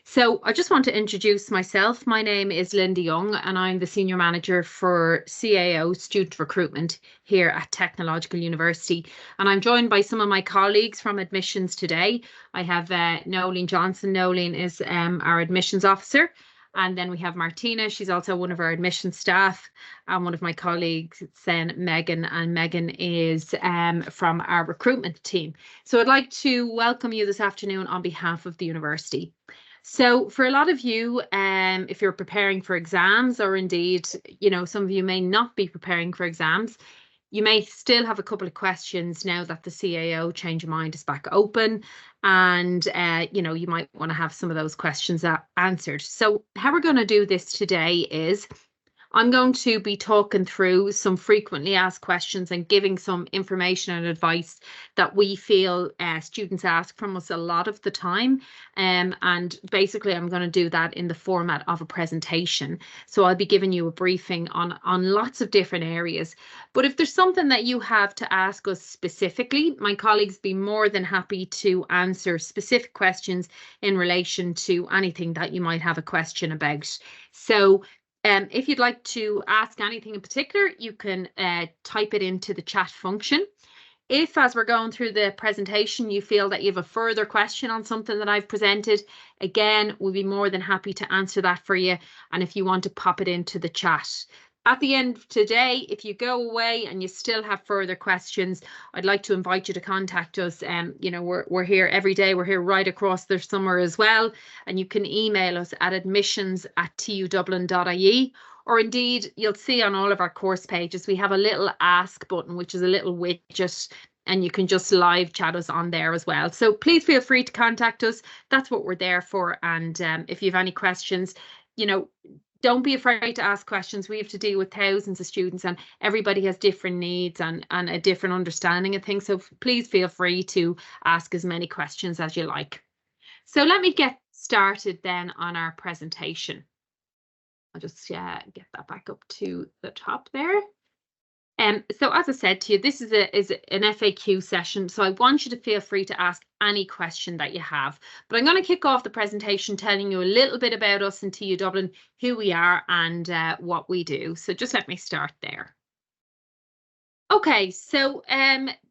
So I just want to introduce myself. My name is Linda Young and I'm the Senior Manager for CAO Student Recruitment here at Technological University. And I'm joined by some of my colleagues from admissions today. I have Nolene Johnson. Nolene is our admissions officer. And then we have Martina. She's also one of our admissions staff. And one of my colleagues, then Megan. And Megan is from our recruitment team. So I'd like to welcome you this afternoon on behalf of the university. So for a lot of you, if you're preparing for exams, or indeed, some of you may not be preparing for exams, you may still have a couple of questions now that the CAO Change Your Mind is back open, and you might want to have some of those questions answered. So how we're going to do this today is I'm going to be talking through some frequently asked questions and giving some information and advice that we feel students ask from us a lot of the time. And basically, I'm going to do that in the format of a presentation. So I'll be giving you a briefing on lots of different areas. But if there's something that you have to ask us specifically, my colleagues be more than happy to answer specific questions in relation to anything that you might have a question about. So if you'd like to ask anything in particular, you can type it into the chat function. If, as we're going through the presentation, you feel that you have a further question on something that I've presented, again, we'll be more than happy to answer that for you. And if you want to pop it into the chat. At the end of today, if you go away and you still have further questions, I'd like to invite you to contact us. We're here every day. We're here right across the summer as well. And you can email us at admissions@tudublin.ie. Or indeed, you'll see on all of our course pages, we have a little ask button, which is a little widget, and you can just live chat us on there as well. So please feel free to contact us. That's what we're there for. And if you have any questions, don't be afraid to ask questions. We have to deal with thousands of students and everybody has different needs and a different understanding of things. So please feel free to ask as many questions as you like. So let me get started then on our presentation. I'll just get that back up to the top there. So as I said to you, this is an FAQ session, so I want you to feel free to ask any question that you have. But I'm going to kick off the presentation telling you a little bit about us in TU Dublin, who we are and what we do. So just let me start there. Okay, so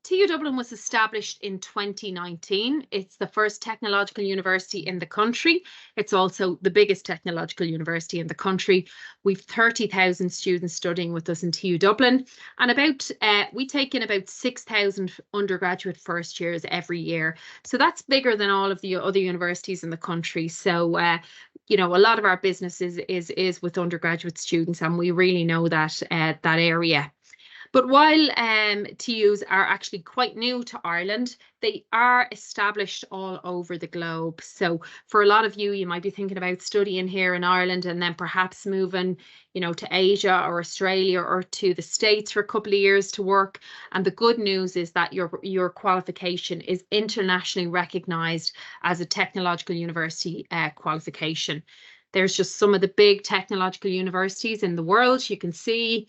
TU Dublin was established in 2019. It's the first technological university in the country. It's also the biggest technological university in the country. We've 30,000 students studying with us in TU Dublin, and we take in about 6,000 undergraduate first years every year. So that's bigger than all of the other universities in the country. So a lot of our business is with undergraduate students, and we really know that area. But while TUs are actually quite new to Ireland, they are established all over the globe. So for a lot of you, you might be thinking about studying here in Ireland and then perhaps moving, to Asia or Australia or to the States for a couple of years to work. And the good news is that your qualification is internationally recognised as a technological university qualification. There's just some of the big technological universities in the world. You can see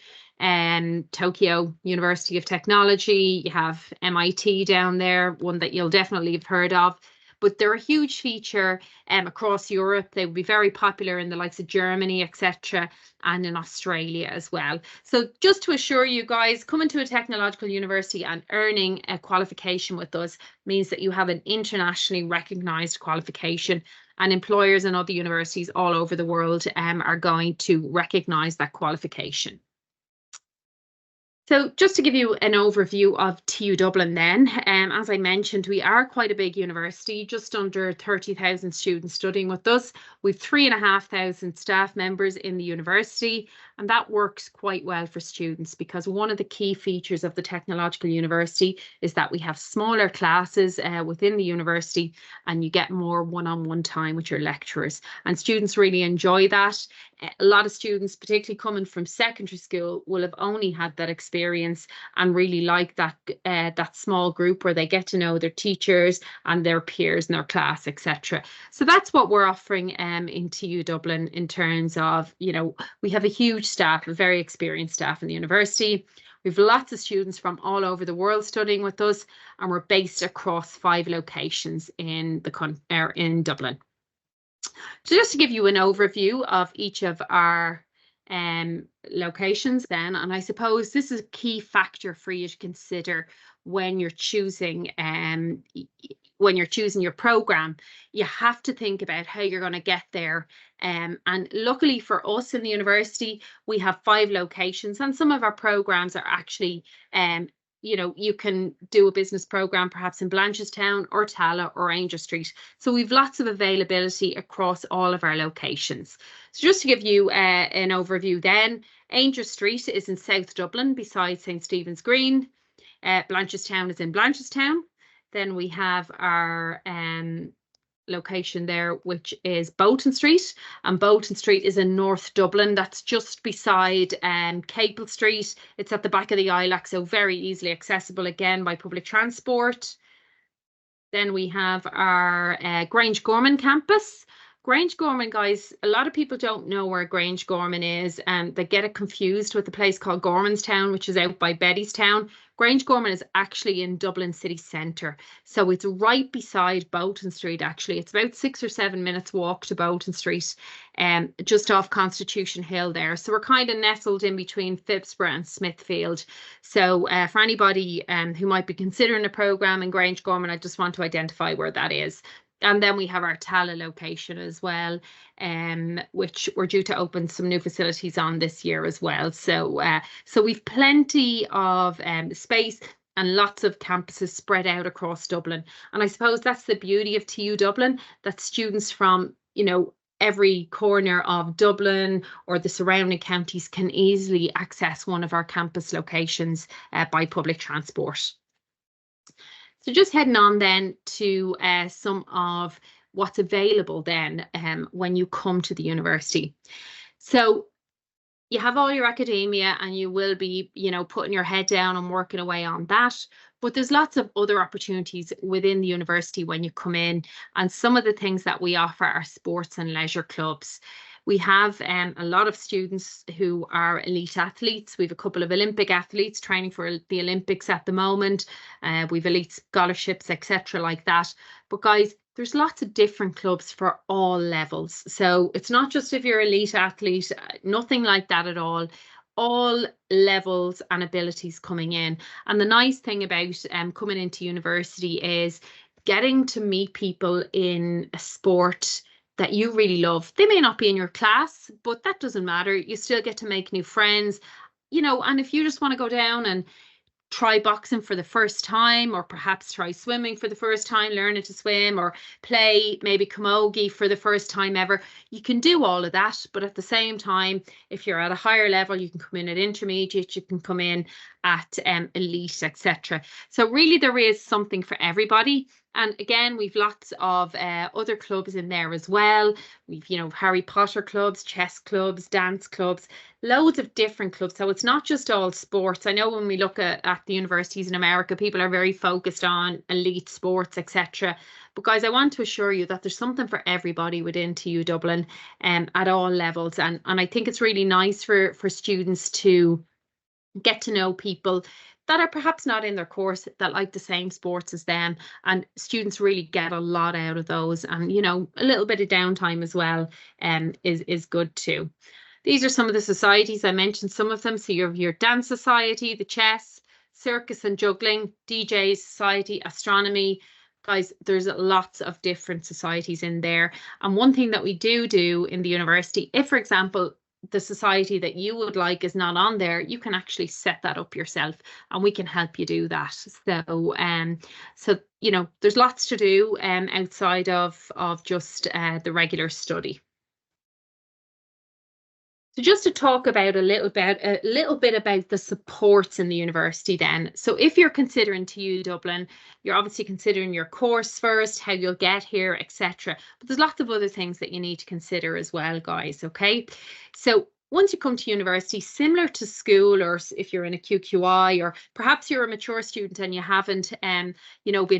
Tokyo University of Technology, you have MIT down there, one that you'll definitely have heard of. But they're a huge feature across Europe. They would be very popular in the likes of Germany, etc., and in Australia as well. So just to assure you guys, coming to a technological university and earning a qualification with us means that you have an internationally recognised qualification, and employers and other universities all over the world are going to recognise that qualification. So just to give you an overview of TU Dublin then, as I mentioned, we are quite a big university, just under 30,000 students studying with us. We've 3,500 staff members in the university, and that works quite well for students because one of the key features of the technological university is that we have smaller classes within the university, and you get more one-on-one time with your lecturers, and students really enjoy that. A lot of students, particularly coming from secondary school, will have only had that experience and really like that small group where they get to know their teachers and their peers in their class, etc. So that's what we're offering in TU Dublin in terms of, we have a huge staff, a very experienced staff in the university. We've lots of students from all over the world studying with us, and we're based across 5 locations in Dublin. So just to give you an overview of each of our locations then, and I suppose this is a key factor for you to consider when you're choosing your program. You have to think about how you're going to get there. And luckily for us in the university, we have 5 locations, and some of our programs are actually you can do a business program perhaps in Blanchardstown or Tala or Ainger Street. So we've lots of availability across all of our locations. So just to give you an overview then, Ainger Street is in South Dublin beside St. Stephen's Green. Blanchardstown is in Blanchardstown. Then we have our location there, which is Bolton Street, and Bolton Street is in North Dublin. That's just beside Capel Street. It's at the back of the Ilac, so very easily accessible again by public transport. Then we have our Grange Gorman campus. Grange Gorman, guys, a lot of people don't know where Grange Gorman is, and they get it confused with the place called Gormanstown, which is out by Bettystown. Grange Gorman is actually in Dublin city centre, so it's right beside Bolton Street. Actually, it's about 6 or 7 minutes walk to Bolton Street, just off Constitution Hill there. So we're kind of nestled in between Phibsborough and Smithfield. So for anybody who might be considering a programme in Grange Gorman, I just want to identify where that is. And then we have our Tala location as well, which we're due to open some new facilities on this year as well. So we've plenty of space and lots of campuses spread out across Dublin. And I suppose that's the beauty of TU Dublin, that students from, every corner of Dublin or the surrounding counties can easily access one of our campus locations by public transport. So just heading on then to some of what's available then when you come to the university. So you have all your academia and you will be, putting your head down and working away on that. But there's lots of other opportunities within the university when you come in. And some of the things that we offer are sports and leisure clubs. We have a lot of students who are elite athletes. We have a couple of Olympic athletes training for the Olympics at the moment. We've elite scholarships, etc. like that. But guys, there's lots of different clubs for all levels. So it's not just if you're an elite athlete, nothing like that at all. All levels and abilities coming in. And the nice thing about coming into university is getting to meet people in a sport that you really love. They may not be in your class, but that doesn't matter. You still get to make new friends, and if you just want to go down and try boxing for the first time, or perhaps try swimming for the first time, learning to swim, or play maybe camogie for the first time ever, you can do all of that. But at the same time, if you're at a higher level, you can come in at intermediate, you can come in at elite, etc. So really there is something for everybody. And again, we've lots of other clubs in there as well. We've, Harry Potter clubs, chess clubs, dance clubs, loads of different clubs. So it's not just all sports. I know when we look at the universities in America, people are very focused on elite sports, etc. But guys, I want to assure you that there's something for everybody within TU Dublin at all levels. And I think it's really nice for students to get to know people that are perhaps not in their course that like the same sports as them, and students really get a lot out of those. And a little bit of downtime as well is good too. These are some of the societies. I mentioned some of them. So you have your dance society, the chess, circus and juggling, DJ society, astronomy. Guys, there's lots of different societies in there. And one thing that we do in the university, if for example the society that you would like is not on there, you can actually set that up yourself and we can help you do that. So there's lots to do outside of just the regular study. So just to talk about a little bit about the supports in the university then. So if you're considering TU Dublin, you're obviously considering your course first, how you'll get here, etc. But there's lots of other things that you need to consider as well, guys, okay? So once you come to university, similar to school, or if you're in a QQI, or perhaps you're a mature student and you haven't, been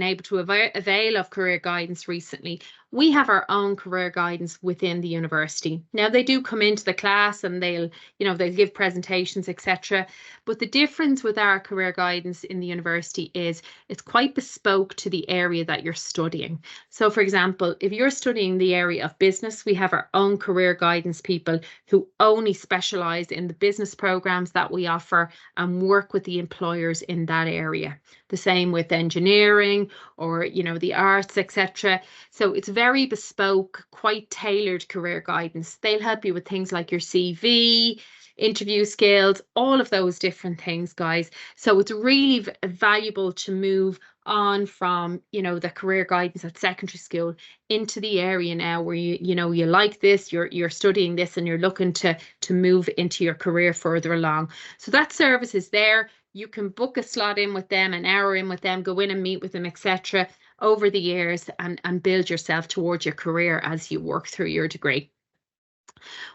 able to avail of career guidance recently, We have our own career guidance within the university. Now they do come into the class and they'll give presentations, etc. But the difference with our career guidance in the university is it's quite bespoke to the area that you're studying. So for example, if you're studying the area of business, we have our own career guidance people who only specialize in the business programs that we offer and work with the employers in that area. The same with engineering or, the arts, etc. So it's very bespoke, quite tailored career guidance. They'll help you with things like your CV, interview skills, all of those different things, guys. So it's really valuable to move on from, the career guidance at secondary school into the area now where you like this, you're studying this and you're looking to move into your career further along. So that service is there. You can book a slot in with them, an hour in with them, go in and meet with them, etc. over the years and build yourself towards your career as you work through your degree.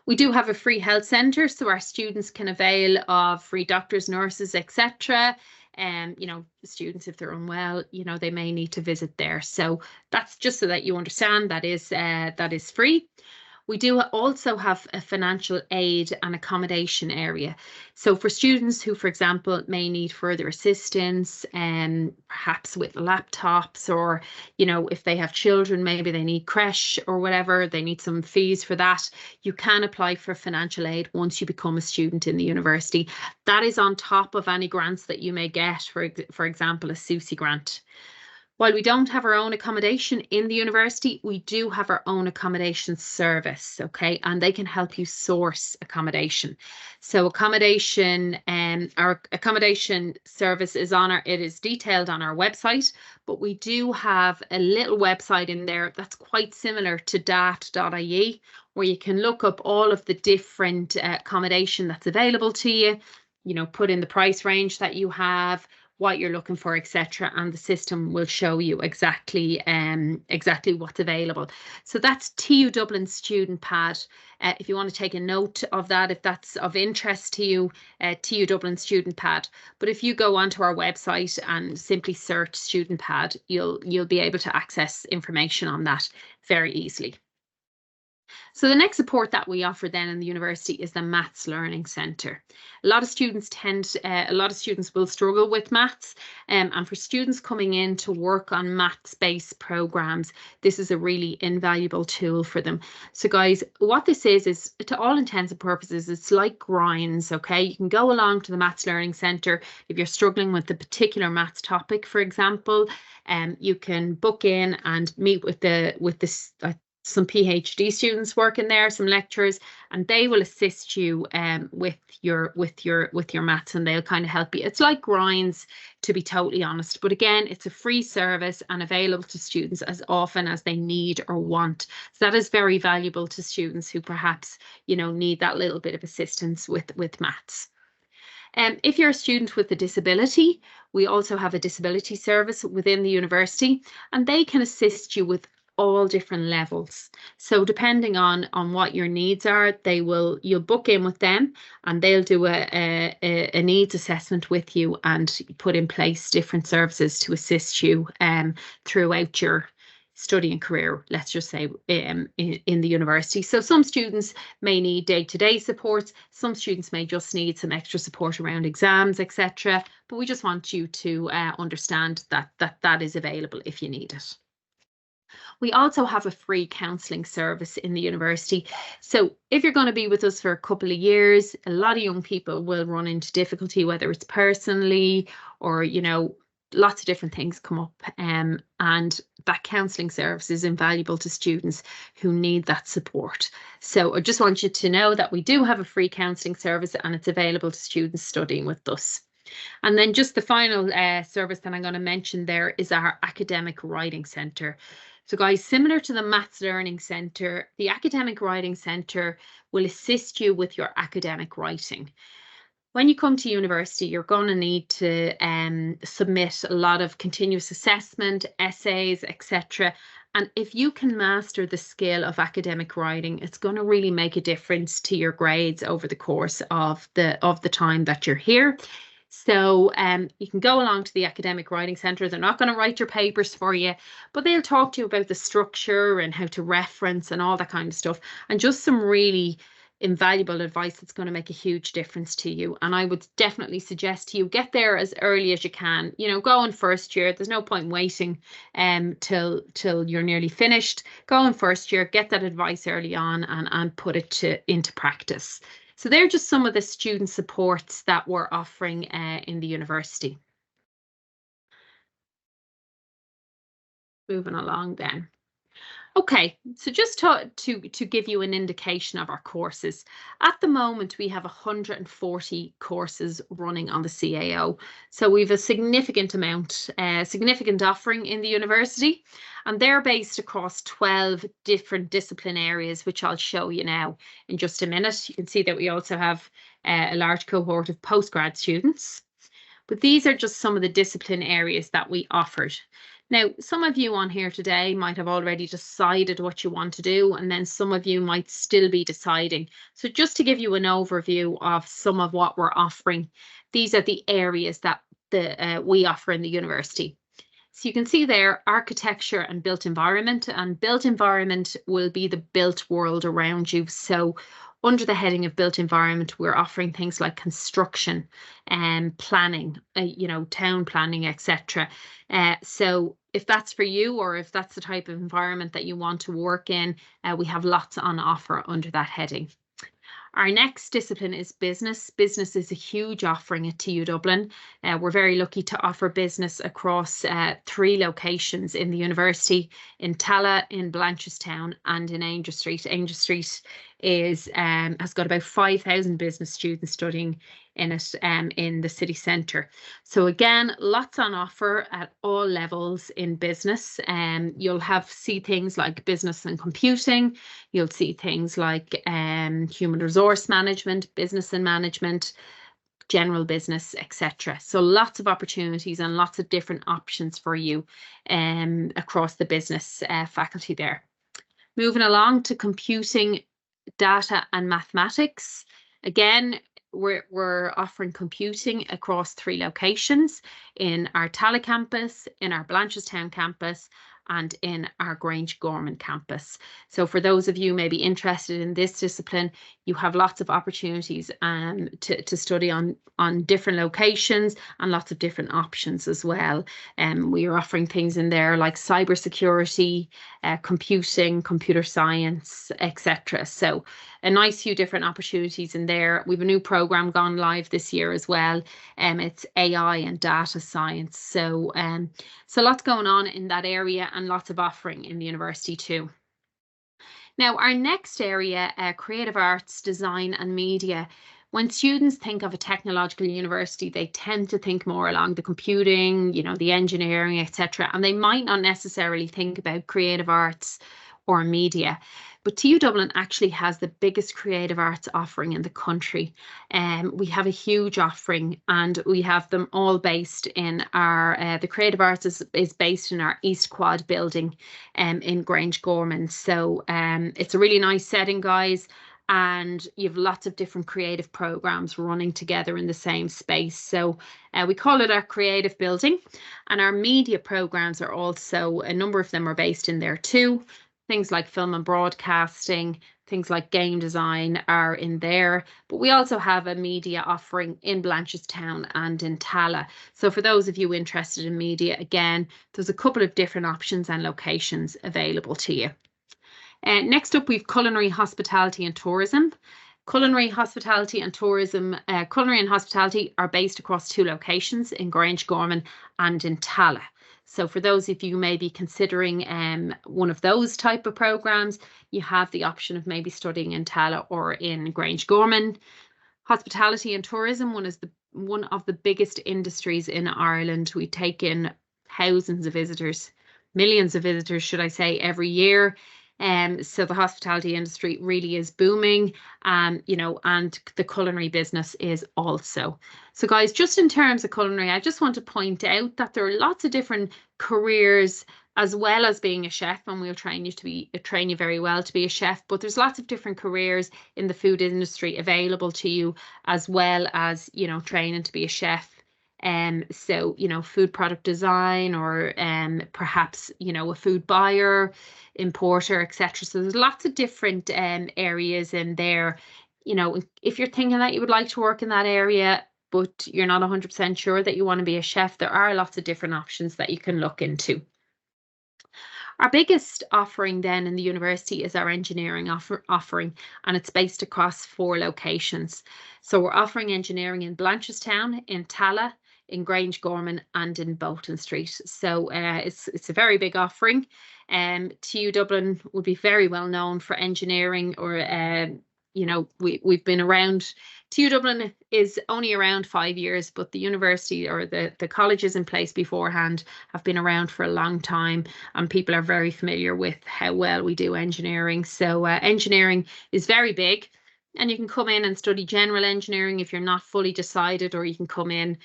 We do have a free health centre, so our students can avail of free doctors, nurses, etc. And, students, if they're unwell, they may need to visit there. So that's just so that you understand that is free. We do also have a financial aid and accommodation area. So for students who, for example, may need further assistance, perhaps with laptops or, if they have children, maybe they need creche or whatever, they need some fees for that, you can apply for financial aid once you become a student in the university. That is on top of any grants that you may get, for example, a SUSI grant. While we don't have our own accommodation in the university, we do have our own accommodation service, okay? And they can help you source accommodation. So our accommodation service is it is detailed on our website, but we do have a little website in there that's quite similar to dat.ie, where you can look up all of the different accommodation that's available to you, put in the price range that you have, what you're looking for, etc., and the system will show you exactly what's available. So that's TU Dublin Student Pad. If you want to take a note of that, if that's of interest to you, TU Dublin Student Pad. But if you go onto our website and simply search Student Pad, you'll be able to access information on that very easily. So the next support that we offer then in the university is the Maths Learning Centre. A lot of students will struggle with maths, and for students coming in to work on maths-based programs, this is a really invaluable tool for them. So guys, what this is to all intents and purposes, it's like grinds, okay? You can go along to the Maths Learning Centre if you're struggling with the particular maths topic, for example, you can book in and meet with some PhD students working there, some lecturers, and they will assist you with your maths, and they'll kind of help you. It's like grinds, to be totally honest, but again, it's a free service and available to students as often as they need or want. So that is very valuable to students who perhaps need that little bit of assistance with maths. If you're a student with a disability, we also have a disability service within the university, and they can assist you with all different levels. So depending on what your needs are, you'll book in with them and they'll do a needs assessment with you and put in place different services to assist you throughout your study and career, let's just say, in the university. So some students may need day-to-day support, some students may just need some extra support around exams, etc. But we just want you to understand that is available if you need it. We also have a free counselling service in the university. So if you're going to be with us for a couple of years, a lot of young people will run into difficulty, whether it's personally or, lots of different things come up. And that counselling service is invaluable to students who need that support. So I just want you to know that we do have a free counselling service and it's available to students studying with us. And then just the final service that I'm going to mention there is our Academic Writing Centre. So guys, similar to the Maths Learning Centre, the Academic Writing Centre will assist you with your academic writing. When you come to university, you're going to need to submit a lot of continuous assessment, essays, etc. And if you can master the skill of academic writing, it's going to really make a difference to your grades over the course of the time that you're here. So you can go along to the Academic Writing Centre. They're not going to write your papers for you, but they'll talk to you about the structure and how to reference and all that kind of stuff, and just some really invaluable advice that's going to make a huge difference to you. And I would definitely suggest to you, get there as early as you can. You know, go in first year. There's no point waiting till you're nearly finished. Go in first year, get that advice early on, and put it into practice. So they're just some of the student supports that we're offering in the university. Moving along then. Okay, so just to give you an indication of our courses, at the moment we have 140 courses running on the CAO. So we have a significant amount, significant offering in the university, and they're based across 12 different discipline areas, which I'll show you now in just a minute. You can see that we also have a large cohort of postgrad students, but these are just some of the discipline areas that we offered. Now, some of you on here today might have already decided what you want to do, and then some of you might still be deciding. So just to give you an overview of some of what we're offering, these are the areas that we offer in the university. So you can see there, architecture and built environment, and built environment will be the built world around you. So under the heading of built environment, we're offering things like construction and planning, you know, town planning, etc. So if that's for you, or if that's the type of environment that you want to work in, we have lots on offer under that heading. Our next discipline is business. Business is a huge offering at TU Dublin. We're very lucky to offer business across 3 locations in the university, in Tallaght, in Blanchardstown, and in Ainger Street. Ainger Street has got about 5,000 business students studying in it in the city centre. So again, lots on offer at all levels in business. You'll see things like business and computing. You'll see things like human resource management, business and management, general business, etc. So lots of opportunities and lots of different options for you across the business faculty there. Moving along to computing, data and mathematics. Again, we're offering computing across 3 locations, in our Tallaght campus, in our Blanchardstown campus, and in our Grangegorman campus. So for those of you maybe interested in this discipline, you have lots of opportunities to study on different locations, and lots of different options as well. We are offering things in there like cybersecurity, computing, computer science, etc. So a nice few different opportunities in there. We have a new program gone live this year as well. It's AI and data science. So lots going on in that area, and lots of offering in the university too. Now, our next area, creative arts, design and media. When students think of a technological university, they tend to think more along the computing, you know, the engineering, etc. And they might not necessarily think about creative arts or media. But TU Dublin actually has the biggest creative arts offering in the country. We have a huge offering, and we have them all based in our, the creative arts is based in our East Quad building in Grangegorman. So it's a really nice setting, guys. And you have lots of different creative programs running together in the same space. So we call it our creative building. And our media programs are also, a number of them are based in there too. Things like film and broadcasting, things like game design are in there. But we also have a media offering in Blanchardstown and in Tallaght. So for those of you interested in media, again, there's a couple of different options and locations available to you. Next up, we've culinary, hospitality and tourism. Culinary, hospitality and tourism, culinary and hospitality are based across 2 locations, in Grangegorman and in Tallaght. So for those of you who may be considering one of those type of programs, you have the option of maybe studying in Tallaght or in Grangegorman. Hospitality and tourism, one of the biggest industries in Ireland. We take in thousands of visitors, millions of visitors, should I say, every year. So the hospitality industry really is booming, you know, and the culinary business is also. So guys, just in terms of culinary, I just want to point out that there are lots of different careers, as well as being a chef, and we'll train you very well to be a chef, but there's lots of different careers in the food industry available to you, as well as, you know, training to be a chef, So, you know, food product design, or perhaps, you know, a food buyer, importer, etc. So there's lots of different areas in there. You know, if you're thinking that you would like to work in that area, but you're not 100% sure that you want to be a chef, there are lots of different options that you can look into. Our biggest offering then in the university is our engineering offering, and it's based across 4 locations. So we're offering engineering in Blanchardstown, in Tala, in Grangegorman, and in Bolton Street. So it's a very big offering. TU Dublin would be very well known for engineering, or you know, we've been around. TU Dublin is only around 5 years, but the university, or the colleges in place beforehand, have been around for a long time, and people are very familiar with how well we do engineering. So engineering is very big, and you can come in and study general engineering if you're not fully decided, or you can come in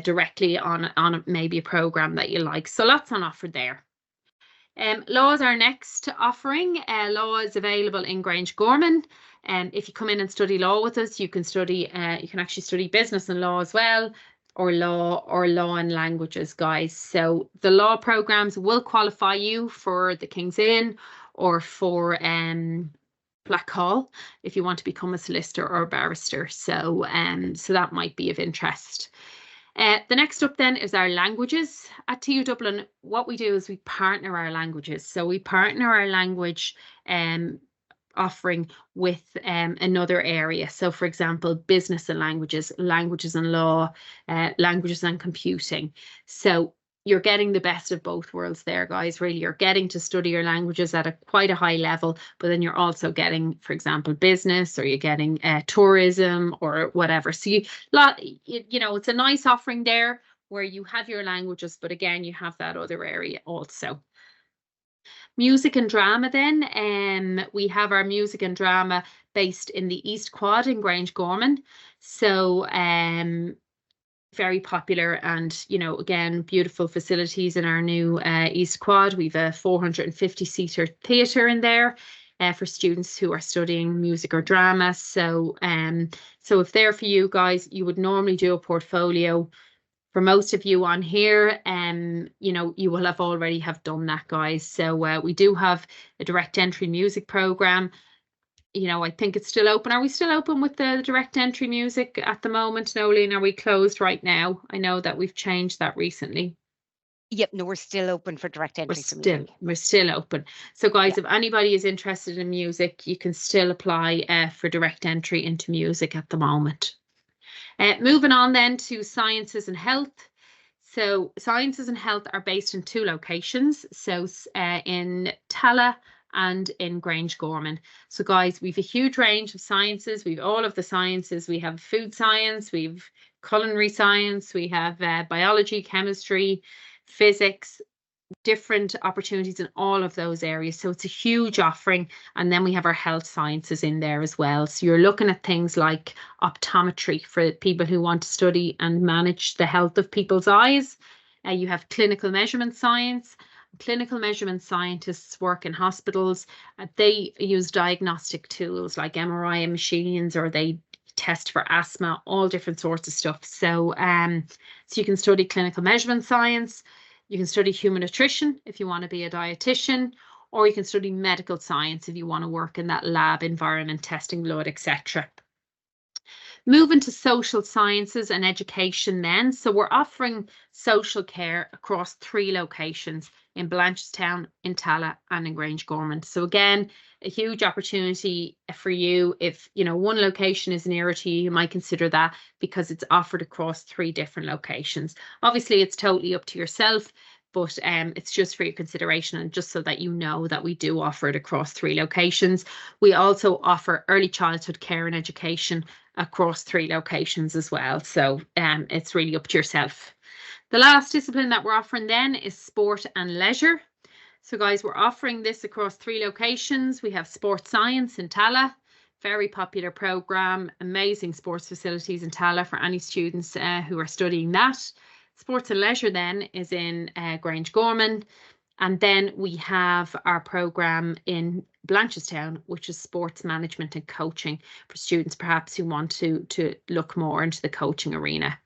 directly on maybe a program that you like. So lots on offer there. Law is our next offering. Law is available in Grangegorman. If you come in and study law with us, you can study. You can actually study business and law as well, or law and languages, guys. So the law programs will qualify you for the King's Inn, or for Blackhall, if you want to become a solicitor or a barrister. So so that might be of interest. The next up then is our languages. At TU Dublin, what we do is we partner our languages. So we partner our language offering with another area. So for example, business and languages, languages and law, languages and computing. So you're getting the best of both worlds there, guys. Really, you're getting to study your languages at quite a high level, but then you're also getting, for example, business, or you're getting tourism, or whatever. So you know, it's a nice offering there where you have your languages, but again, you have that other area also. Music and drama then. We have our music and drama based in the East Quad in Grangegorman. So very popular, and, you know, again, beautiful facilities in our new East Quad. We've a 450-seater theatre in there for students who are studying music or drama. So so if they're for you guys, you would normally do a portfolio. For most of you on here, you know, you will have already have done that, guys. So we do have a direct entry music program. You know, I think it's still open. Are we still open with the direct entry music at the moment, Nolene? Are we closed right now? I know that we've changed that recently. Yep, no, we're still open for direct entry. We're still open. So guys, if anybody is interested in music, you can still apply for direct entry into music at the moment. Moving on then to sciences and health. So sciences and health are based in 2 locations. So in Tala and in Grangegorman. So guys, we've a huge range of sciences. We've all of the sciences. We have food science, we've culinary science, we have biology, chemistry, physics, different opportunities in all of those areas. So it's a huge offering. And then we have our health sciences in there as well. So you're looking at things like optometry for people who want to study and manage the health of people's eyes. You have clinical measurement science. Clinical measurement scientists work in hospitals. They use diagnostic tools like MRI machines, or they test for asthma, all different sorts of stuff. So so you can study clinical measurement science. You can study human nutrition if you want to be a dietitian, or you can study medical science if you want to work in that lab environment, testing blood, etc. Moving to social sciences and education then. So we're offering social care across 3 locations, in Blanchardstown, in Tala, and in Grangegorman. So again, a huge opportunity for you. If, you know, one location is nearer to you, you might consider that, because it's offered across 3 different locations. Obviously, it's totally up to yourself, but it's just for your consideration, and just so that you know that we do offer it across 3 locations. We also offer early childhood care and education across 3 locations as well. So it's really up to yourself. The last discipline that we're offering then is sport and leisure. So guys, we're offering this across 3 locations. We have sports science in Tala, very popular program, amazing sports facilities in Tala for any students who are studying that. Sports and leisure then is in Grangegorman. And then we have our program in Blanchardstown, which is sports management and coaching for students perhaps who want to look more into the coaching arena.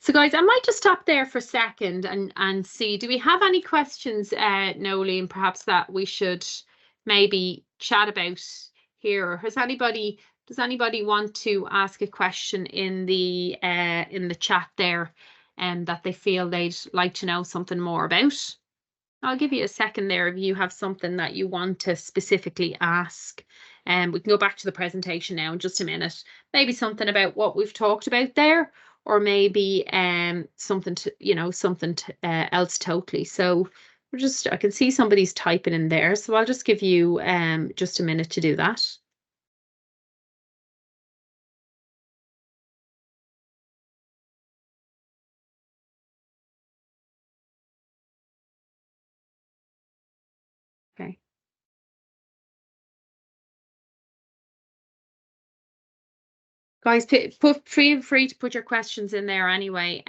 So guys, I might just stop there for a second and see, do we have any questions, Nolene, perhaps that we should maybe chat about here? Or does anybody want to ask a question in the chat there, and that they feel they'd like to know something more about? I'll give you a second there if you have something that you want to specifically ask. And we can go back to the presentation now in just a minute. Maybe something about what we've talked about there, or maybe something else totally. So I can see somebody's typing in there, so I'll just give you just a minute to do that. Okay. Guys, feel free to put your questions in there anyway.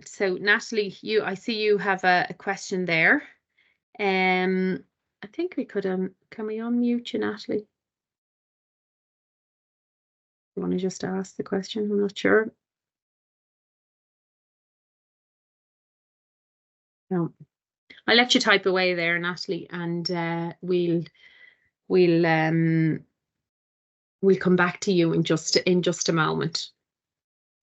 So Natalie, I see you have a question there. I think we could can we unmute you, Natalie? You want to just ask the question? I'm not sure. No, I'll let you type away there, Natalie, and we'll come back to you in just a moment.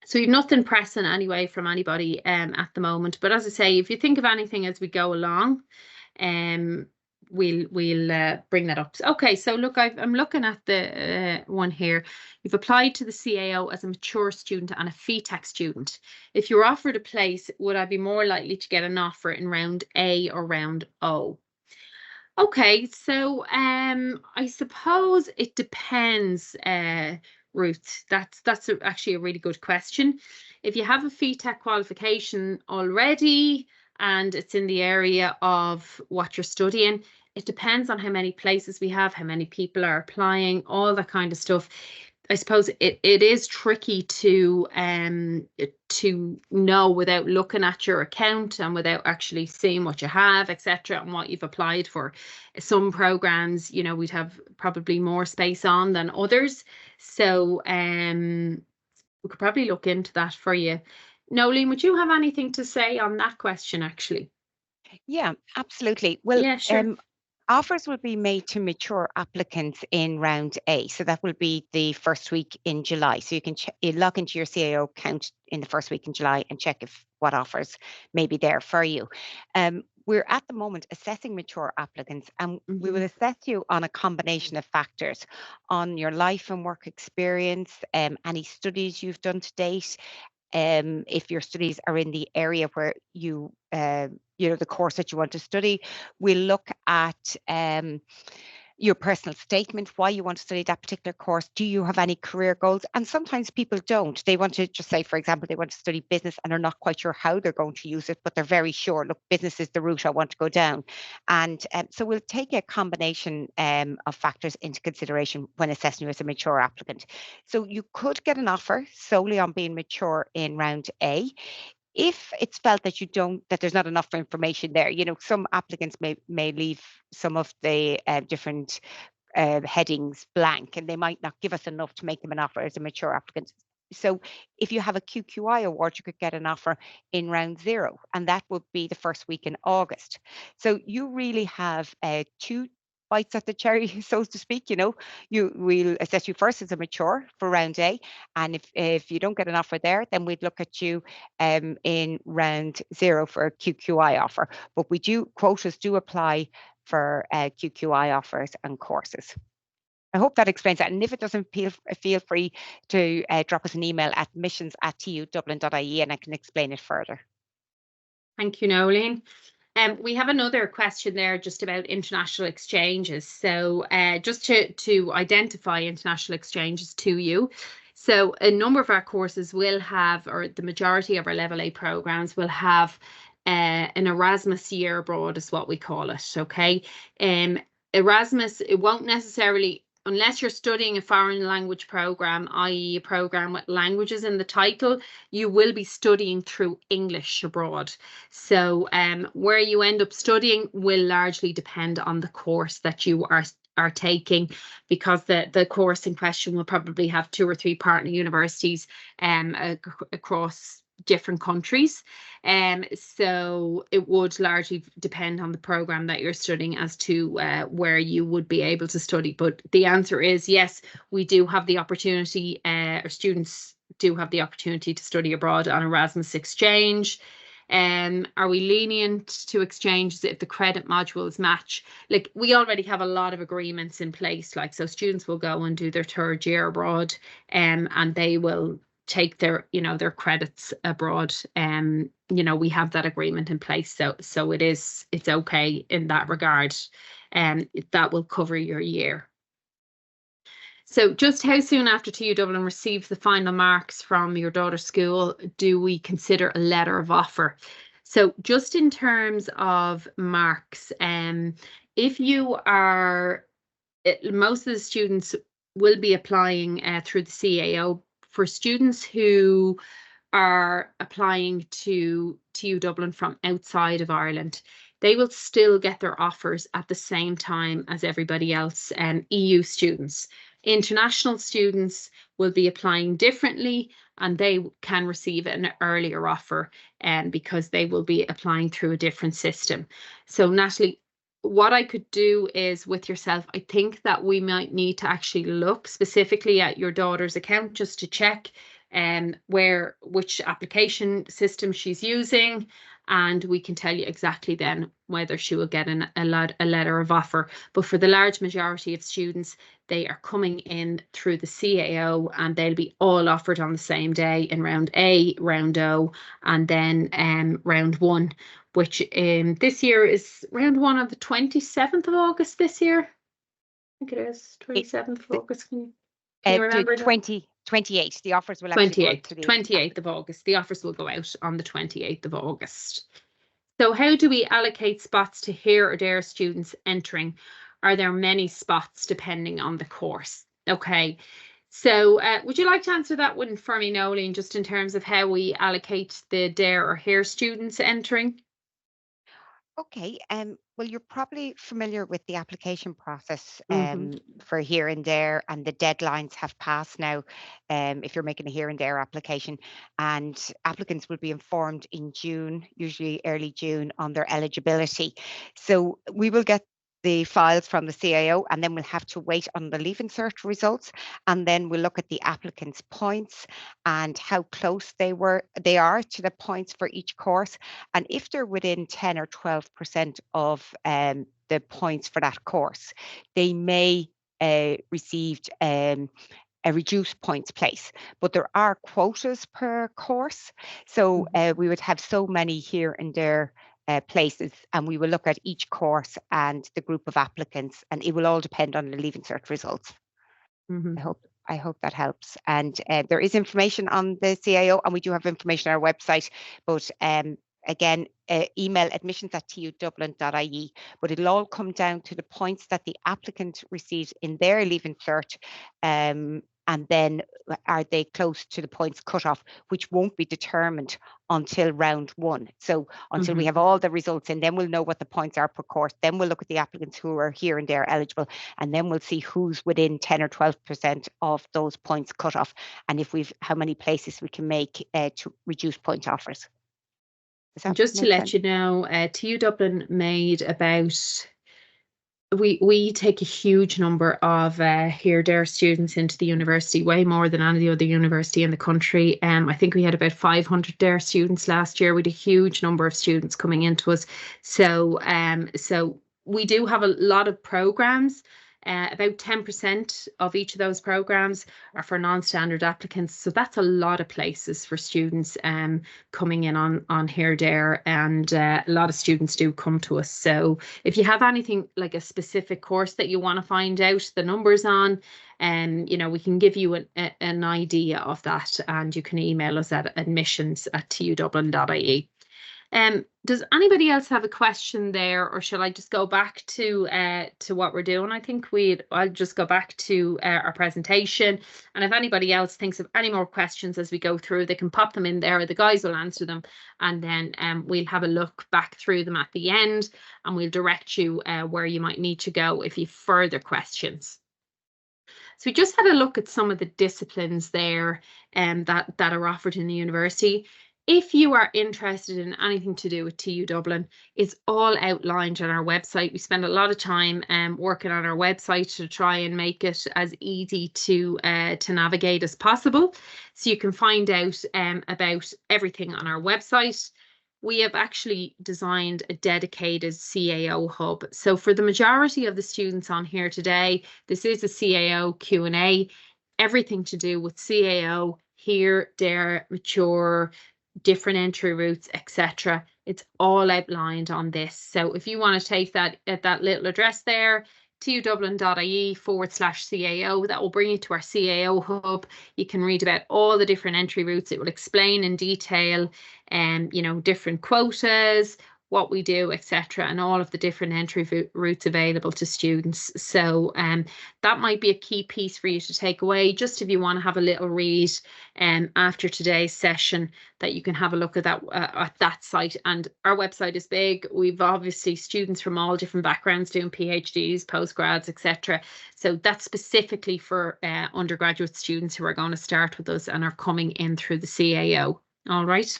So you've nothing pressing anyway from anybody at the moment. But as I say, if you think of anything as we go along, we'll bring that up. Okay, so look, I'm looking at the one here. You've applied to the CAO as a mature student and a FETAC student. If you're offered a place, would I be more likely to get an offer in round A or round O? Okay, so I suppose it depends, Ruth. That's actually a really good question. If you have a FETAC qualification already and it's in the area of what you're studying, it depends on how many places we have, how many people are applying, all that kind of stuff. I suppose it is tricky to know without looking at your account and without actually seeing what you have, etc., and what you've applied for. Some programs, we'd have probably more space on than others. So we could probably look into that for you. Nolene, would you have anything to say on that question, actually? Yeah, absolutely. Well, yeah, sure. Offers will be made to mature applicants in round A. So that will be the first week in July. So you can log into your CAO account in the first week in July and check what offers may be there for you. We're at the moment assessing mature applicants, and we will assess you on a combination of factors: on your life and work experience, any studies you've done to date, if your studies are in the area where you the course that you want to study. We'll look at your personal statement, why you want to study that particular course. Do you have any career goals? And sometimes people don't. They want to just say, for example, they want to study business and they're not quite sure how they're going to use it, but they're very sure, look, business is the route I want to go down. And so we'll take a combination of factors into consideration when assessing you as a mature applicant. So you could get an offer solely on being mature in round A. If it's felt that that there's not enough information there, some applicants may leave some of the different headings blank, and they might not give us enough to make them an offer as a mature applicant. So if you have a QQI award, you could get an offer in round 0, and that would be the first week in August. So you really have 2 bites at the cherry, so to speak. We'll assess you first as a mature for round A, and if you don't get an offer there, then we'd look at you in round 0 for a QQI offer. But quotas do apply for QQI offers and courses. I hope that explains that. And if it doesn't, feel free to drop us an email at admissions@tudublin.ie and I can explain it further. Thank you, Nolene. We have another question there just about international exchanges. So just to identify international exchanges to you. So a number of our courses will have, or the majority of our level A programs will have an Erasmus year abroad is what we call it. Okay. Erasmus, it won't necessarily, unless you're studying a foreign language program, i.e. a program with languages in the title, you will be studying through English abroad. So where you end up studying will largely depend on the course that you are taking, because the course in question will probably have 2 or 3 partner universities across different countries. So it would largely depend on the program that you're studying as to where you would be able to study. But the answer is yes, we do have the opportunity, or students do have the opportunity to study abroad on Erasmus exchange. Are we lenient to exchanges if the credit modules match? Like, we already have a lot of agreements in place, like, so students will go and do their third year abroad, and they will take their, you know, their credits abroad. You know, we have that agreement in place, so it's okay in that regard, and that will cover your year. So just how soon after TU Dublin receives the final marks from your daughter's school do we consider a letter of offer? So just in terms of marks, if you are, most of the students will be applying through the CAO. For students who are applying to TU Dublin from outside of Ireland, they will still get their offers at the same time as everybody else, and EU students. International students will be applying differently, and they can receive an earlier offer, because they will be applying through a different system. So Natalie, what I could do is, with yourself, I think that we might need to actually look specifically at your daughter's account just to check which application system she's using, and we can tell you exactly then whether she will get a letter of offer. But for the large majority of students, they are coming in through the CAO, and they'll be all offered on the same day in round A, round O, and then round 1, which this year is round 1 on the 27th of August this year. I think it is 27th of August. Can you remember? 28th. The offers will actually go to the 28th of August. The offers will go out on the 28th of August. So how do we allocate spots to Here or There students entering? Are there many spots depending on the course? Okay. So would you like to answer that one for me, Nolene, just in terms of how we allocate the There or Here students entering? Okay, well, you're probably familiar with the application process for Here and There, and the deadlines have passed now if you're making a Here and There application, and applicants will be informed in June, usually early June, on their eligibility. So we will get the files from the CAO, and then we'll have to wait on the Leaving Cert results, and then we'll look at the applicants' points and how close they are to the points for each course. And if they're within 10 or 12% of the points for that course, they may receive a reduced points place, but there are quotas per course. So we would have so many Here and There places, and we will look at each course and the group of applicants, and it will all depend on the Leaving Cert results. I hope that helps. And there is information on the CAO, and we do have information on our website, but again, email admissions@tudublin.ie, but it'll all come down to the points that the applicant receives in their Leaving Cert, and then are they close to the points cutoff, which won't be determined until round 1. So until we have all the results in, then we'll know what the points are per course. Then we'll look at the applicants who are Here and There eligible, and then we'll see who's within 10 or 12% of those points cutoff, and if how many places we can make to reduce point offers. Just to let you know, TU Dublin made about, we take a huge number of Here There students into the university, way more than any other university in the country. I think we had about 500 There students last year, with a huge number of students coming into us. So so we do have a lot of programs. About 10% of each of those programs are for non-standard applicants. So that's a lot of places for students coming in on Here There, and a lot of students do come to us. So if you have anything like a specific course that you want to find out the numbers on, you know, we can give you an idea of that, and you can email us at admissions@tudublin.ie. Does anybody else have a question there, or shall I just go back to what we're doing? I think I'll just go back to our presentation, and if anybody else thinks of any more questions as we go through, they can pop them in there, the guys will answer them, and then we'll have a look back through them at the end, and we'll direct you where you might need to go if you have further questions. So we just had a look at some of the disciplines there that are offered in the university. If you are interested in anything to do with TU Dublin, it's all outlined on our website. We spend a lot of time working on our website to try and make it as easy to navigate as possible. So you can find out about everything on our website. We have actually designed a dedicated CAO hub. So for the majority of the students on here today, this is a CAO Q&A, everything to do with CAO, here, there, mature, different entry routes, etc. It's all outlined on this. So if you want to take that at that little address there, tudublin.ie/CAO, that will bring you to our CAO hub. You can read about all the different entry routes. It will explain in detail, you know, different quotas, what we do, etc., and all of the different entry routes available to students. So that might be a key piece for you to take away, just if you want to have a little read after today's session, that you can have a look at that site. And our website is big. We've obviously students from all different backgrounds doing PhDs, postgrads, etc. So that's specifically for undergraduate students who are going to start with us and are coming in through the CAO. All right.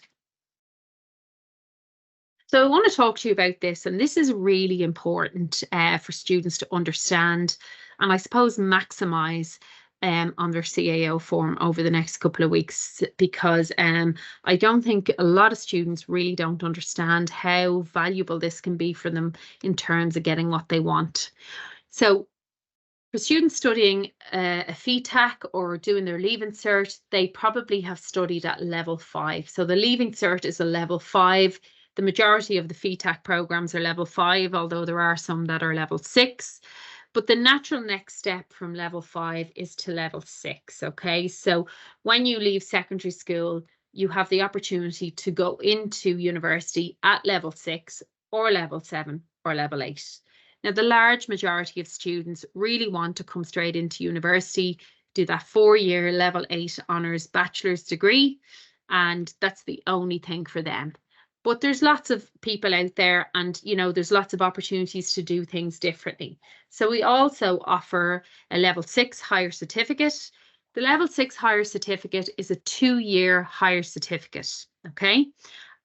So I want to talk to you about this, and this is really important for students to understand, and I suppose maximise on their CAO form over the next couple of weeks, because I don't think a lot of students really don't understand how valuable this can be for them in terms of getting what they want. So for students studying a FETAC or doing their Leaving Cert, they probably have studied at level 5. So the Leaving Cert is a level 5. The majority of the FETAC programs are level 5, although there are some that are level 6. But the natural next step from level 5 is to level 6, okay? So when you leave secondary school, you have the opportunity to go into university at level 6 or level 7 or level 8. Now, the large majority of students really want to come straight into university, do that 4-year level 8 honours bachelor's degree, and that's the only thing for them. But there's lots of people out there, and you know, there's lots of opportunities to do things differently. So we also offer a level 6 higher certificate. The level 6 higher certificate is a 2-year higher certificate, okay?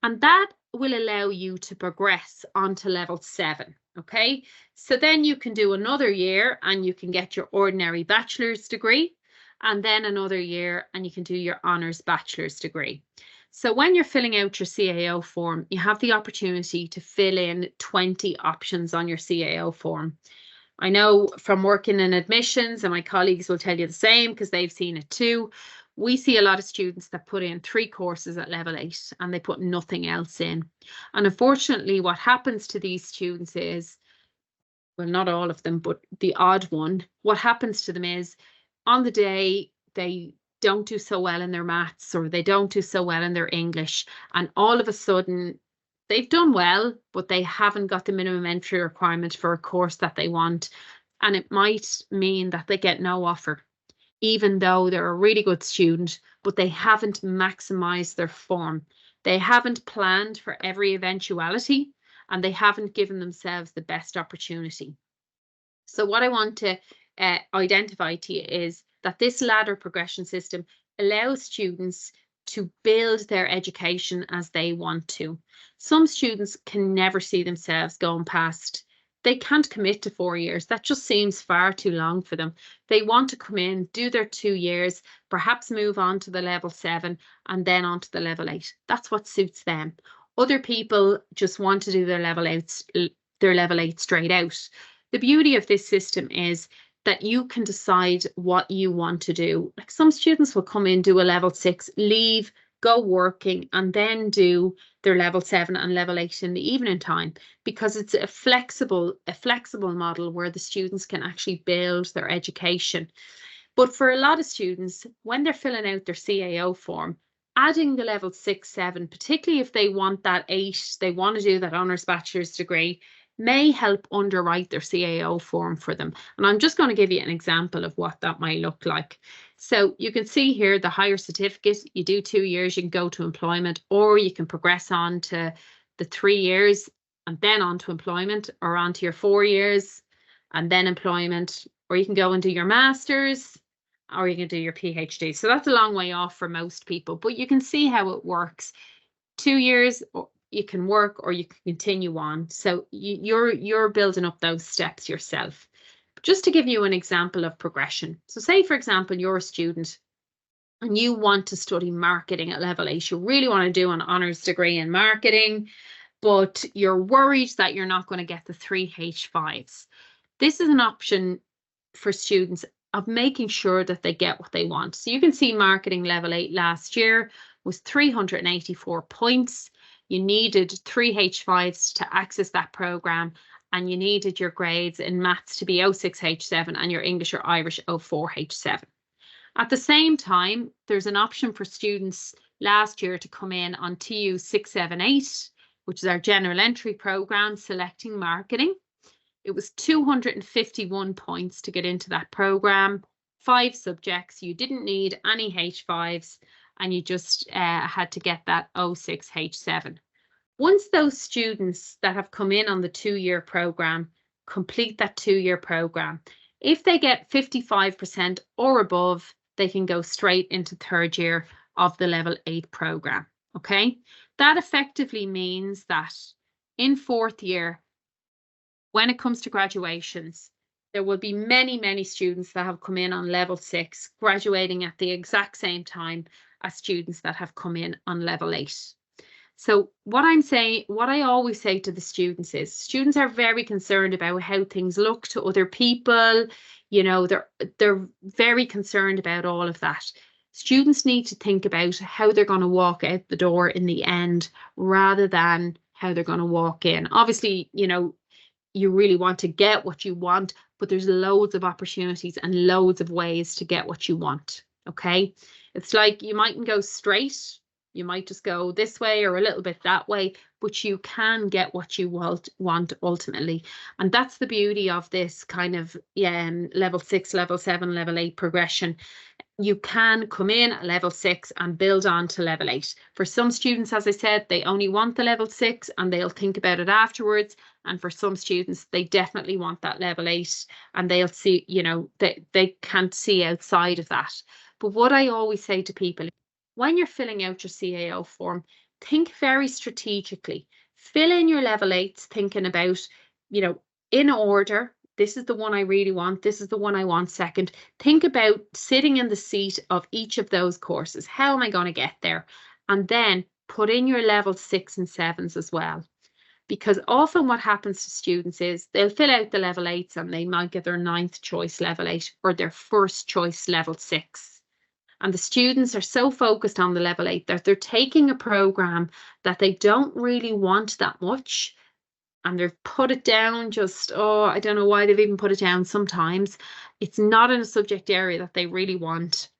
And that will allow you to progress onto level 7, okay? So then you can do another year and you can get your ordinary bachelor's degree, and then another year and you can do your honours bachelor's degree. So when you're filling out your CAO form, you have the opportunity to fill in 20 options on your CAO form. I know from working in admissions, and my colleagues will tell you the same because they've seen it too, we see a lot of students that put in 3 courses at level 8 and they put nothing else in. And unfortunately, what happens to these students is, well, not all of them, but the odd one, what happens to them is on the day they don't do so well in their maths, or they don't do so well in their English, and all of a sudden they've done well, but they haven't got the minimum entry requirement for a course that they want. And it might mean that they get no offer, even though they're a really good student, but they haven't maximized their form. They haven't planned for every eventuality, and they haven't given themselves the best opportunity. So what I want to identify to you is that this ladder progression system allows students to build their education as they want to. Some students can never see themselves going past. They can't commit to 4 years. That just seems far too long for them. They want to come in, do their 2 years, perhaps move on to the level 7 and then on to the level 8. That's what suits them. Other people just want to do their level 8 straight out. The beauty of this system is that you can decide what you want to do. Like some students will come in, do a level 6, leave, go working, and then do their level 7 and level 8 in the evening time, because it's a flexible model where the students can actually build their education. But for a lot of students, when they're filling out their CAO form, adding the level 6, 7, particularly if they want that 8, they want to do that honours bachelor's degree, may help underwrite their CAO form for them. And I'm just going to give you an example of what that might look like. So you can see here the higher certificate, you do 2 years, you can go to employment, or you can progress on to the 3 years and then on to employment, or on to your 4 years and then employment, or you can go and do your master's, or you can do your PhD. So that's a long way off for most people, but you can see how it works. 2 years, or you can work or you can continue on. So you're building up those steps yourself. Just to give you an example of progression. So say, for example, you're a student and you want to study marketing at level 8. You really want to do an honours degree in marketing, but you're worried that you're not going to get the 3 H5s. This is an option for students of making sure that they get what they want. So you can see marketing level 8 last year was 384 points. You needed 3 H5s to access that program, and you needed your grades in maths to be 06H7 and your English or Irish 04H7. At the same time, there's an option for students last year to come in on TU 678, which is our general entry program, selecting marketing. It was 251 points to get into that program, 5 subjects. You didn't need any H5s, and you just had to get that 06H7. Once those students that have come in on the 2-year program complete that 2-year program, if they get 55% or above, they can go straight into 3rd year of the level 8 program. Okay, that effectively means that in 4th year, when it comes to graduations, there will be many students that have come in on level 6 graduating at the exact same time as students that have come in on level 8. So what I always say to the students is, students are very concerned about how things look to other people. You know, they're very concerned about all of that. Students need to think about how they're going to walk out the door in the end, rather than how they're going to walk in. Obviously, you know, you really want to get what you want, but there's loads of opportunities and loads of ways to get what you want. Okay, it's like you mightn't go straight. You might just go this way or a little bit that way, but you can get what you want ultimately. And that's the beauty of this kind of level 6, level 7, level 8 progression. You can come in at level 6 and build on to level 8. For some students, as I said, they only want the level 6 and they'll think about it afterwards. And for some students, they definitely want that level 8 and they'll see, you know, they can't see outside of that. But what I always say to people, when you're filling out your CAO form, think very strategically. Fill in your level 8s thinking about, you know, in order. This is the one I really want. This is the one I want second. Think about sitting in the seat of each of those courses. How am I going to get there? And then put in your level 6 and 7s as well. Because often what happens to students is they'll fill out the level 8s and they might get their 9th choice level 8 or their first choice level 6. And the students are so focused on the level 8 that they're taking a program that they don't really want that much. And they've put it down just, I don't know why they've even put it down sometimes. It's not in a subject area that they really want.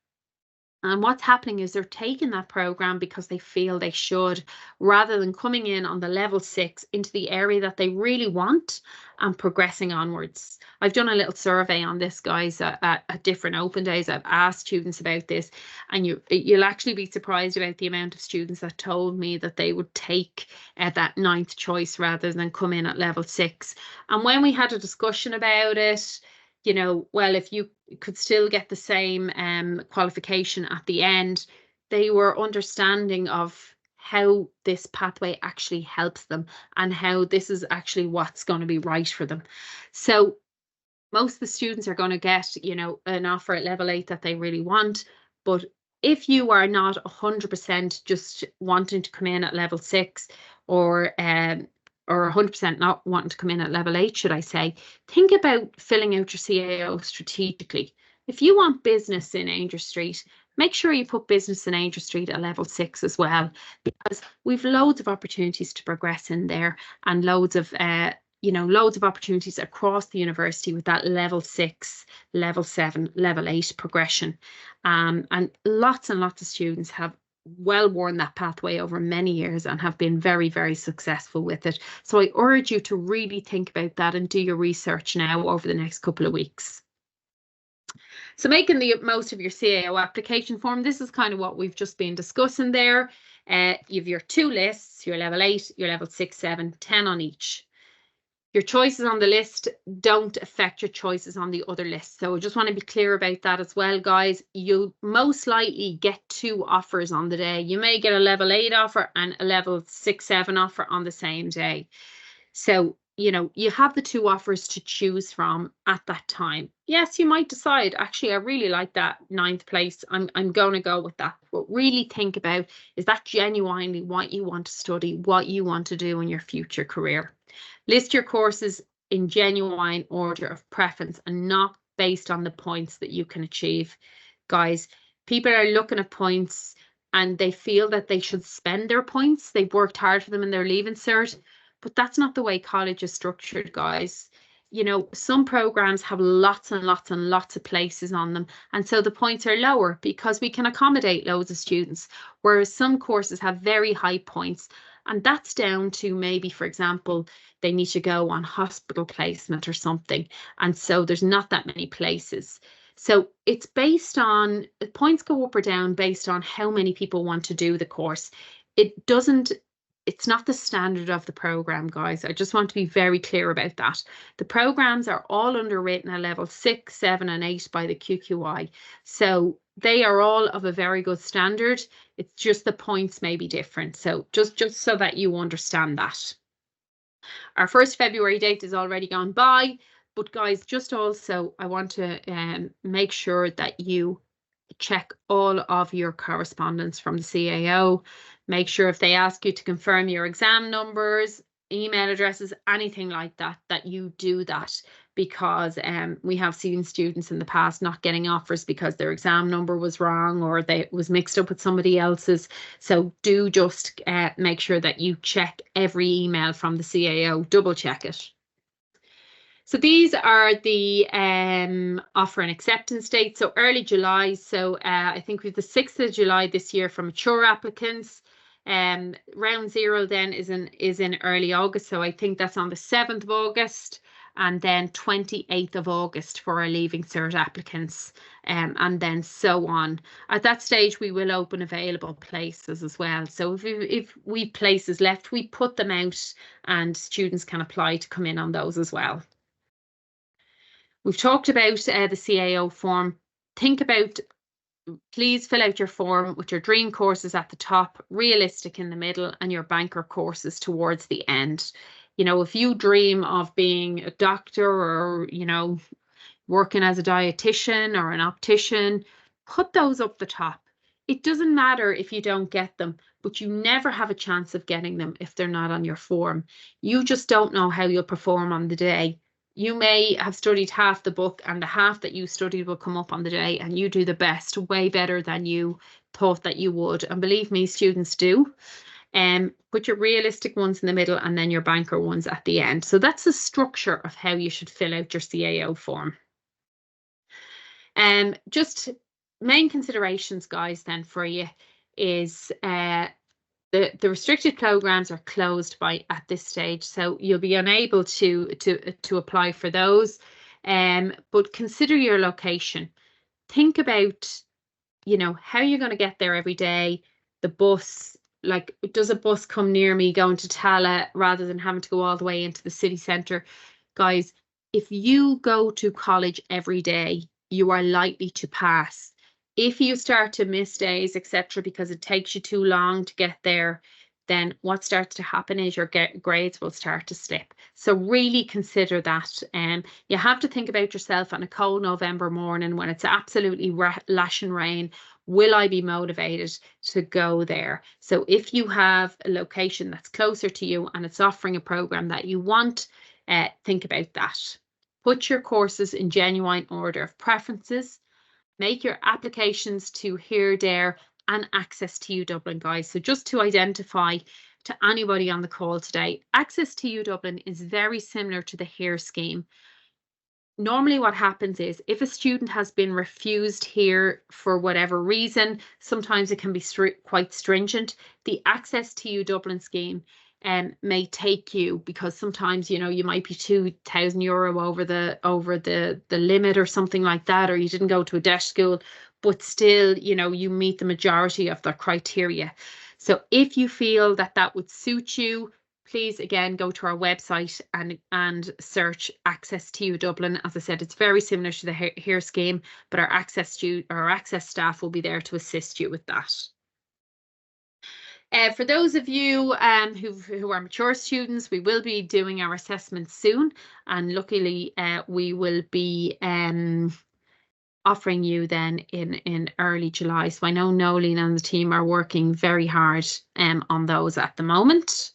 And what's happening is they're taking that program because they feel they should, rather than coming in on the level 6 into the area that they really want and progressing onwards. I've done a little survey on this, guys, at different open days. I've asked students about this, and you'll actually be surprised about the amount of students that told me that they would take that 9th choice rather than come in at level 6. And when we had a discussion about it, you know, well, if you could still get the same qualification at the end, they were understanding of how this pathway actually helps them and how this is actually what's going to be right for them. So most of the students are going to get, you know, an offer at level 8 that they really want. But if you are not 100% just wanting to come in at level 6 or 100% not wanting to come in at level 8, should I say, think about filling out your CAO strategically. If you want business in Ainger Street, make sure you put business in Ainger Street at level 6 as well, because we've loads of opportunities to progress in there and loads of opportunities across the university with that level 6, level 7, level 8 progression. And lots of students have well worn that pathway over many years and have been very successful with it. So I urge you to really think about that and do your research now over the next couple of weeks. So making the most of your CAO application form, this is kind of what we've just been discussing there. You have your 2 lists, your level 8, your level 6, 7, 10 on each. Your choices on the list don't affect your choices on the other list. So I just want to be clear about that as well, guys. You'll most likely get 2 offers on the day. You may get a level 8 offer and a level 6, 7 offer on the same day. So, you know, you have the 2 offers to choose from at that time. Yes, you might decide, actually, I really like that 9th place. I'm going to go with that. But really think about, is that genuinely what you want to study, what you want to do in your future career? List your courses in genuine order of preference and not based on the points that you can achieve. Guys, people are looking at points and they feel that they should spend their points. They've worked hard for them in their Leaving Cert, but that's not the way college is structured, guys. You know, some programs have lots and lots and lots of places on them, and so the points are lower because we can accommodate loads of students, whereas some courses have very high points. And that's down to maybe, for example, they need to go on hospital placement or something. And so there's not that many places. So it's based on, points go up or down based on how many people want to do the course. It's not the standard of the program, guys. I just want to be very clear about that. The programs are all underwritten at level 6, 7 and 8 by the QQI. So they are all of a very good standard. It's just the points may be different. So just so that you understand that. Our first February date is already gone by, but guys, just also I want to make sure that you check all of your correspondence from the CAO. Make sure if they ask you to confirm your exam numbers, email addresses, anything like that, that you do that, because we have seen students in the past not getting offers because their exam number was wrong or they was mixed up with somebody else's. So do just make sure that you check every email from the CAO, double check it. So these are the offer and acceptance dates. So early July. So I think we have the 6th of July this year for mature applicants. Round 0 then is in early August. So I think that's on the 7th of August. And then 28th of August for our Leaving Cert applicants, and then so on. At that stage, we will open available places as well. So if we have places left, we put them out and students can apply to come in on those as well. We've talked about the CAO form. Think about, please fill out your form with your dream courses at the top, realistic in the middle, and your banker courses towards the end. You know, if you dream of being a doctor or, you know, working as a dietitian or an optician, put those up the top. It doesn't matter if you don't get them, but you never have a chance of getting them if they're not on your form. You just don't know how you'll perform on the day. You may have studied half the book and the half that you studied will come up on the day and you do the best, way better than you thought that you would. And believe me, students do. Put your realistic ones in the middle and then your banker ones at the end. So that's the structure of how you should fill out your CAO form. Just main considerations, guys, then for you is the restricted programs are closed at this stage, so you'll be unable to apply for those. But consider your location. Think about, you know, how you're going to get there every day. The bus, like, does a bus come near me going to Tala rather than having to go all the way into the city centre? Guys, if you go to college every day, you are likely to pass. If you start to miss days, etc., because it takes you too long to get there, then what starts to happen is your grades will start to slip. So really consider that. You have to think about yourself on a cold November morning when it's absolutely lashing rain. Will I be motivated to go there? So if you have a location that's closer to you and it's offering a program that you want, think about that. Put your courses in genuine order of preferences. Make your applications to Here, There and Access TU Dublin, guys. So just to identify to anybody on the call today, Access TU Dublin is very similar to the Here scheme. Normally what happens is if a student has been refused here for whatever reason, sometimes it can be quite stringent. The Access TU Dublin scheme may take you, because sometimes, you know, you might be €2,000 over the limit or something like that, or you didn't go to a DESH school, but still, you know, you meet the majority of the criteria. So if you feel that that would suit you, please again go to our website and search Access TU Dublin. As I said, it's very similar to the HEAR scheme, but our access staff will be there to assist you with that. For those of you who are mature students, we will be doing our assessments soon, and luckily we will be offering you then in early July. So I know Nolene and the team are working very hard on those at the moment.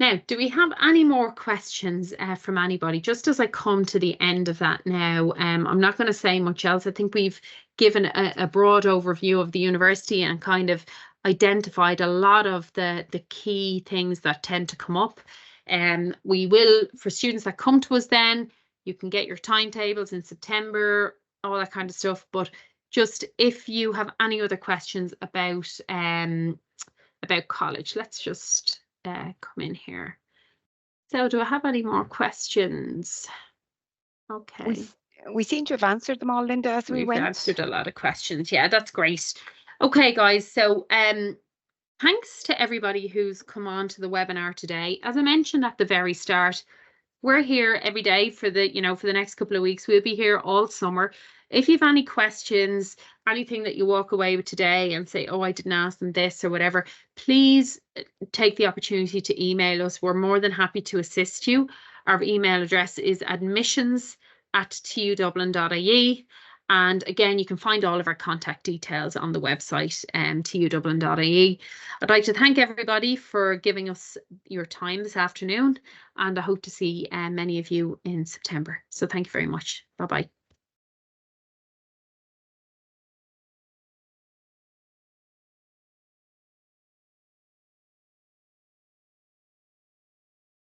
Now, do we have any more questions from anybody? Just as I come to the end of that now, I'm not going to say much else. I think we've given a broad overview of the university and kind of identified a lot of the key things that tend to come up. We will, for students that come to us then, you can get your timetables in September, all that kind of stuff. But just if you have any other questions about college, let's just come in here. So do I have any more questions? Okay. We seem to have answered them all, Linda, as we went. We've answered a lot of questions. Yeah, that's great. Okay, guys. So thanks to everybody who's come on to the webinar today. As I mentioned at the very start, we're here every day for the, for the next couple of weeks. We'll be here all summer. If you have any questions, anything that you walk away with today and say, oh, I didn't ask them this or whatever, please take the opportunity to email us. We're more than happy to assist you. Our email address is admissions@tudublin.ie. And again, you can find all of our contact details on the website, tudublin.ie. I'd like to thank everybody for giving us your time this afternoon, and I hope to see many of you in September. So thank you very much. Bye-bye.